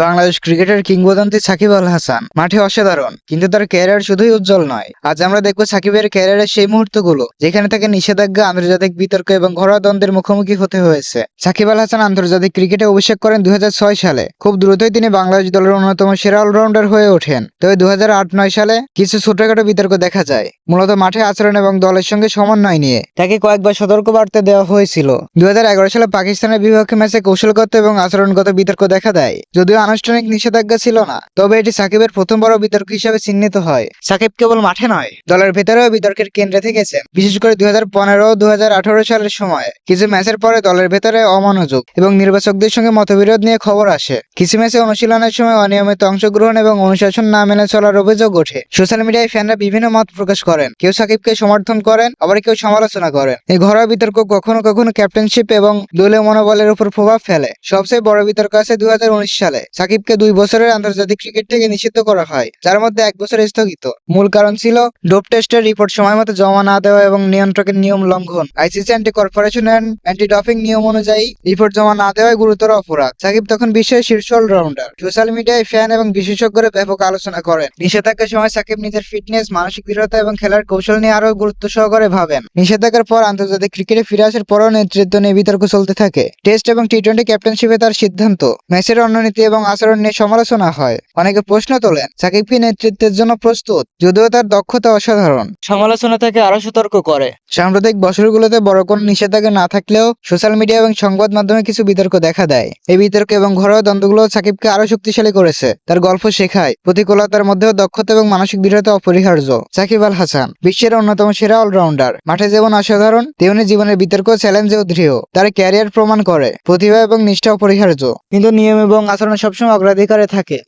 বাংলাদেশ ক্রিকেটের কিংবদন্তি সাকিব আল হাসান মাঠে অসাধারণ, কিন্তু তার ক্যারিয়ার শুধুই উজ্জ্বল নয়। আজ আমরা দেখব সাকিবের ক্যারিয়ারের সেই মুহূর্তগুলো যেখানে তাকে নিষেধাজ্ঞা, আন্তর্জাতিক বিতর্ক এবং ঘরোয়া দ্বন্দ্বের মুখোমুখি হতে হয়েছে। সাকিব আল হাসান আন্তর্জাতিক ক্রিকেটে অভিষেক করেন 2006 সালে। খুব দ্রুতই তিনি বাংলাদেশ দলের অন্যতম সেরা অলরাউন্ডার হয়ে ওঠেন। তবে 2008-9 সালে কিছু ছোটখাটো বিতর্ক দেখা যায়, মূলত মাঠে আচরণ এবং দলের সঙ্গে সমন্বয় নিয়ে। তাকে কয়েকবার সতর্কবার্তা দেওয়া হয়েছিল। 2011 সালে পাকিস্তানের বিপক্ষে ম্যাচে কৌশলগত এবং আচরণগত বিতর্ক দেখা দেয়। যদিও আনুষ্ঠানিক নিষেধাজ্ঞা ছিল না, তবে এটি সাকিবের প্রথম বড় বিতর্ক হিসেবে চিহ্নিত হয়। সাকিব কেবল মাঠে নয়, দলের ভেতরেও বিতর্কের কেন্দ্রে থেকেছেন। বিশেষ করে 2015-2018 সালের সময় কিছু ম্যাচের পরে দলের ভেতরে অমনোযোগ এবং নির্বাচকদের সঙ্গে মতবিরোধ নিয়ে খবর আসে। কিছু ম্যাচে অনুশীলনের সময় অনিয়মিত অংশগ্রহণ এবং অনুশাসন না মেনে চলার অভিযোগ ওঠে। সোশ্যাল মিডিয়ায় ফ্যানরা বিভিন্ন মত প্রকাশ করেন, কেউ সাকিবকে সমর্থন করেন, আবার কেউ সমালোচনা করেন। এই ঘরোয়া বিতর্ক কখনো কখনো ক্যাপ্টেনশিপ এবং দলীয় মনোবলের উপর প্রভাব ফেলে। সবচেয়ে বড় বিতর্ক আছে 2019 সালে। সাকিবকে 2 বছরের আন্তর্জাতিক ক্রিকেট থেকে নিষিদ্ধ করা হয়, যার মধ্যে 1 বছর স্থগিত। মূল কারণ ছিল ডোপ টেস্টের রিপোর্ট সময়মতো জমা না দেওয়া এবং নিয়ন্ত্রকের নিয়ম লঙ্ঘন। ICC anti corporation and anti doping নিয়ম অনুযায়ী রিপোর্ট জমা না দেওয়ায় গুরুতর অপরাধ। সাকিব তখন বিশ্বের শীর্ষ অলরাউন্ডার। সোশ্যাল মিডিয়ায় ফ্যান এবং বিশেষজ্ঞরা ব্যাপক আলোচনা করেন। নিষেধাজ্ঞার সময় সাকিব নিজের ফিটনেস, মানসিক দৃঢ়তা এবং খেলার কৌশল নিয়ে আরো গুরুত্ব সহকারে ভাবেন। নিষেধাজ্ঞার পর আন্তর্জাতিক ক্রিকেটে ফিরে আসার পরও নেতৃত্ব নিয়ে বিতর্ক চলতে থাকে। টেস্ট এবং টি-20 ক্যাপ্টেনশিপে তার সিদ্ধান্ত, ম্যাচের রণনীতি এবং আচরণ নিয়ে সমালোচনা হয়। অনেকে প্রশ্ন তোলেন, সাকিব কি নেতৃত্বের জন্য প্রস্তুত? যদিও তার দক্ষতা অসাধারণ, সমালোচনা তাকে আরো সতর্ক করে। সাম্প্রতিক বছরগুলোতে বড় কোনো নিষেধাজ্ঞা না থাকলেও সোশ্যাল মিডিয়া এবং সংবাদ মাধ্যমে কিছু বিতর্ক দেখা দেয়। এই বিতর্ক এবং ঘরোয়া দ্বন্দ্বগুলো সাকিবকে আরো শক্তিশালী করেছে। তার গল্প শেখায় প্রতিকূলতার মধ্যেও দক্ষতা এবং মানসিক দৃঢ়তা অপরিহার্য। সাকিব আল হাসান বিশ্বের অন্যতম সেরা অলরাউন্ডার। মাঠে যেমন অসাধারণ, তেমনি জীবনের বিতর্ক, চ্যালেঞ্জেও দৃঢ়। তার ক্যারিয়ার প্রমাণ করে প্রতিভা এবং নিষ্ঠা অপরিহার্য, কিন্তু নিয়ম এবং আচরণ সবসময় অগ্রাধিকারে থাকে।